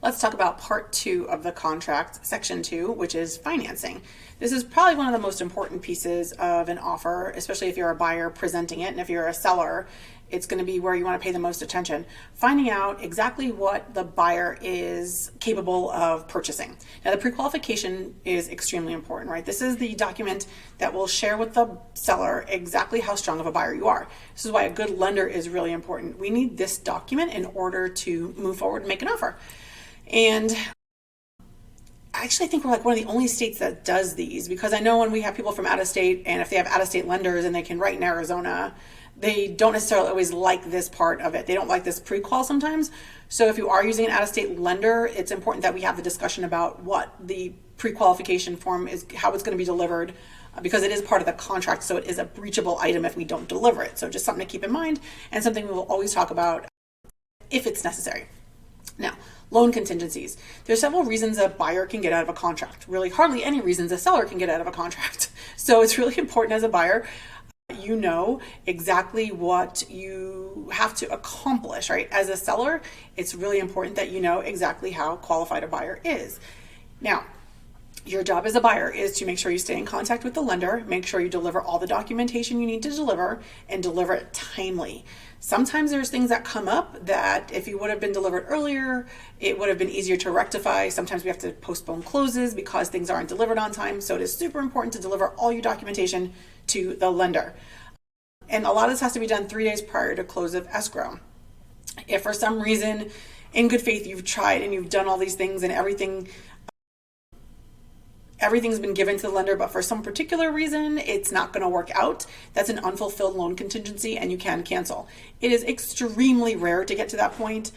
Let's talk about part 2 of the contract, section 2, which is financing. This is probably one of the most important pieces of an offer, especially if you're a buyer presenting it, and if you're a seller, it's going to be where you want to pay the most attention. Finding out exactly what the buyer is capable of purchasing. Now, the pre-qualification is extremely important, right? This is the document that will share with the seller exactly how strong of a buyer you are. This is why a good lender is really important. We need this document in order to move forward and make an offer. And I actually think we're like one of the only states that does these, because I know when we have people from out of state, and if they have out of state lenders and they can write in Arizona, they don't necessarily always like this part of it. They don't like this pre-qual sometimes. So if you are using an out of state lender, it's important that we have the discussion about what the pre-qualification form is, how it's going to be delivered, because it is part of the contract. So it is a breachable item if we don't deliver it. So just something to keep in mind, and something we will always talk about if it's necessary. Now, loan contingencies. There's several reasons a buyer can get out of a contract. Really, hardly any reasons a seller can get out of a contract. So it's really important as a buyer, you know exactly what you have to accomplish, right? As a seller, it's really important that you know exactly how qualified a buyer is. Now, your job as a buyer is to make sure you stay in contact with the lender, make sure you deliver all the documentation you need to deliver, and deliver it timely. Sometimes there's things that come up that if you would have been delivered earlier, it would have been easier to rectify. Sometimes we have to postpone closes because things aren't delivered on time. So it is super important to deliver all your documentation to the lender. And a lot of this has to be done 3 days prior to close of escrow. If for some reason, in good faith, you've tried and you've done all these things and everything's been given to the lender, but for some particular reason, it's not going to work out, that's an unfulfilled loan contingency and you can cancel. It is extremely rare to get to that point.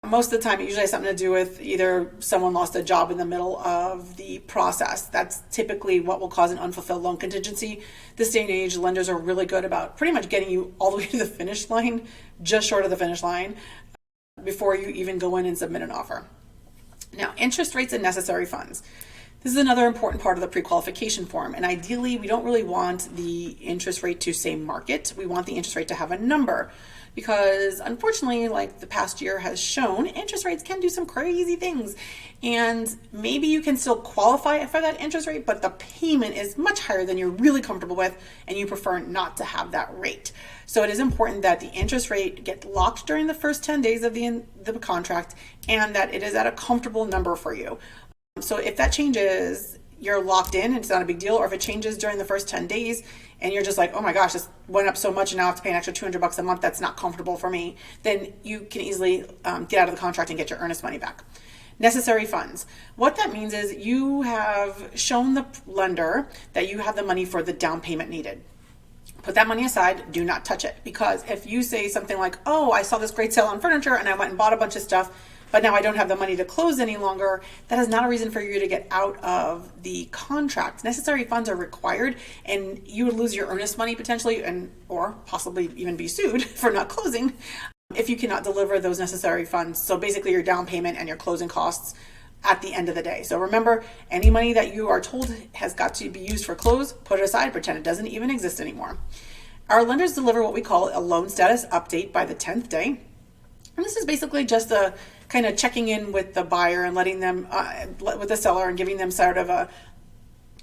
Most of the time, it usually has something to do with either someone lost a job in the middle of the process. That's typically what will cause an unfulfilled loan contingency. This day and age, lenders are really good about pretty much getting you all the way to the finish line, just short of the finish line, before you even go in and submit an offer. Now, interest rates and necessary funds. This is another important part of the pre-qualification form, and ideally we don't really want the interest rate to say market. We want the interest rate to have a number, because unfortunately, like the past year has shown, interest rates can do some crazy things, and maybe you can still qualify for that interest rate, but the payment is much higher than you're really comfortable with, and you prefer not to have that rate. So it is important that the interest rate get locked during the first 10 days of the contract, and that it is at a comfortable number for you. So if that changes, you're locked in and it's not a big deal. Or if it changes during the first 10 days and you're just like, oh my gosh, this went up so much and now I have to pay an extra $200 a month, that's not comfortable for me, then you can easily get out of the contract and get your earnest money back. Necessary funds. What that means is you have shown the lender that you have the money for the down payment needed. Put that money aside, do not touch it. Because if you say something like, oh, I saw this great sale on furniture and I went and bought a bunch of stuff, but now I don't have the money to close any longer, that is not a reason for you to get out of the contract. Necessary funds are required, and you would lose your earnest money potentially, or possibly even be sued for not closing if you cannot deliver those necessary funds. So basically your down payment and your closing costs at the end of the day. So remember, any money that you are told has got to be used for close, put it aside, pretend it doesn't even exist anymore. Our lenders deliver what we call a loan status update by the 10th day. And this is basically just a kind of checking in with the buyer and letting them, with the seller, and giving them sort of a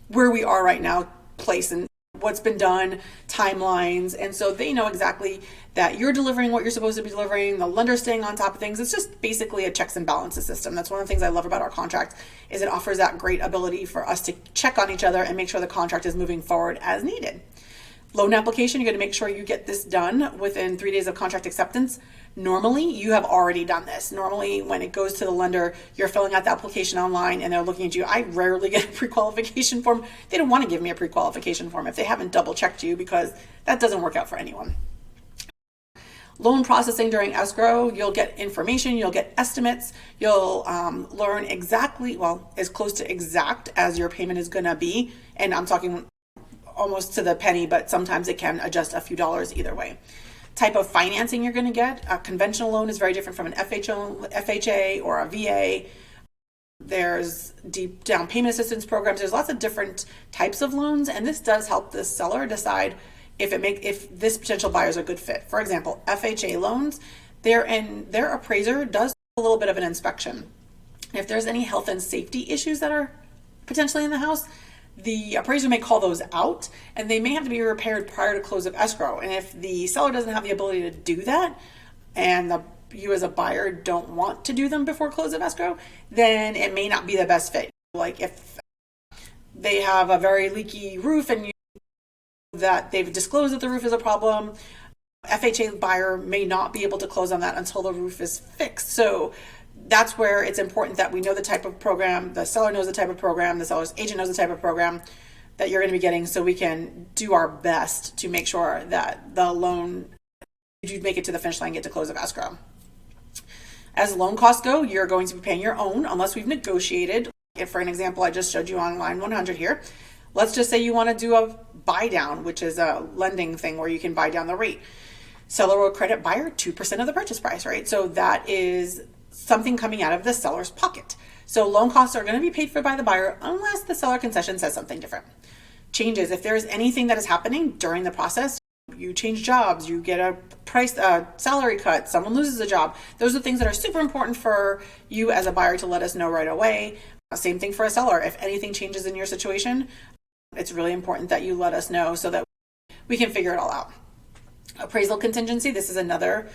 where we are right now place and what's been done, timelines. And so they know exactly that you're delivering what you're supposed to be delivering, the lender's staying on top of things. It's just basically a checks and balances system. That's one of the things I love about our contract, is it offers that great ability for us to check on each other and make sure the contract is moving forward as needed. Loan application, you're going to make sure you get this done within 3 days of contract acceptance. Normally, you have already done this. Normally, when it goes to the lender, you're filling out the application online and they're looking at you. I rarely get a pre-qualification form. They don't want to give me a pre-qualification form if they haven't double checked you, because that doesn't work out for anyone. Loan processing during escrow, you'll get information, you'll get estimates, you'll learn exactly, well, as close to exact as your payment is going to be. And I'm talking almost to the penny, but sometimes it can adjust a few dollars either way. Type of financing you're going to get. A conventional loan is very different from an FHA or a VA. There's deep down payment assistance programs. There's lots of different types of loans, and this does help the seller decide if this potential buyer is a good fit. For example, FHA loans, their appraiser does a little bit of an inspection. If there's any health and safety issues that are potentially in the house, the appraiser may call those out, and they may have to be repaired prior to close of escrow. And if the seller doesn't have the ability to do that, and you as a buyer don't want to do them before close of escrow, then it may not be the best fit. Like if they have a very leaky roof and you know that they've disclosed that the roof is a problem, FHA buyer may not be able to close on that until the roof is fixed. So that's where it's important that we know the type of program, the seller knows the type of program, the seller's agent knows the type of program that you're going to be getting, so we can do our best to make sure that the loan, if you make it to the finish line, get to close of escrow. As loan costs go, you're going to be paying your own unless we've negotiated. If, for an example, I just showed you on line 100 here, let's just say you want to do a buy down, which is a lending thing where you can buy down the rate. Seller will credit buyer 2% of the purchase price, right? So that is something coming out of the seller's pocket. So loan costs are going to be paid for by the buyer unless the seller concession says something different. Changes, if there's anything that is happening during the process, you change jobs, you get a salary cut, someone loses a job, those are things that are super important for you as a buyer to let us know right away. Same thing for a seller. If anything changes in your situation, it's really important that you let us know so that we can figure it all out. Appraisal contingency, this is another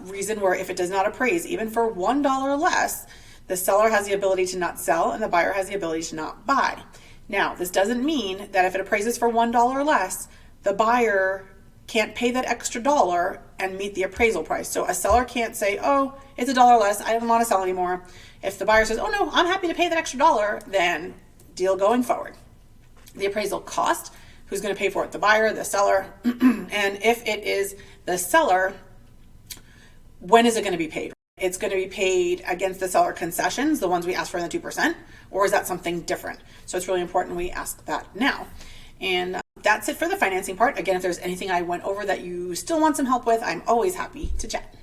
reason where if it does not appraise, even for $1 less, the seller has the ability to not sell and the buyer has the ability to not buy. Now, this doesn't mean that if it appraises for $1 less, the buyer can't pay that extra dollar and meet the appraisal price. So a seller can't say, oh, it's $1 less, I don't want to sell anymore. If the buyer says, oh no, I'm happy to pay that extra dollar, then deal going forward. The appraisal cost, who's going to pay for it? The buyer, the seller, and if it is the seller, when is it going to be paid? It's going to be paid against the seller concessions, the ones we asked for in the 2%, or is that something different? So it's really important we ask that now. And that's it for the financing part. Again, if there's anything I went over that you still want some help with, I'm always happy to chat.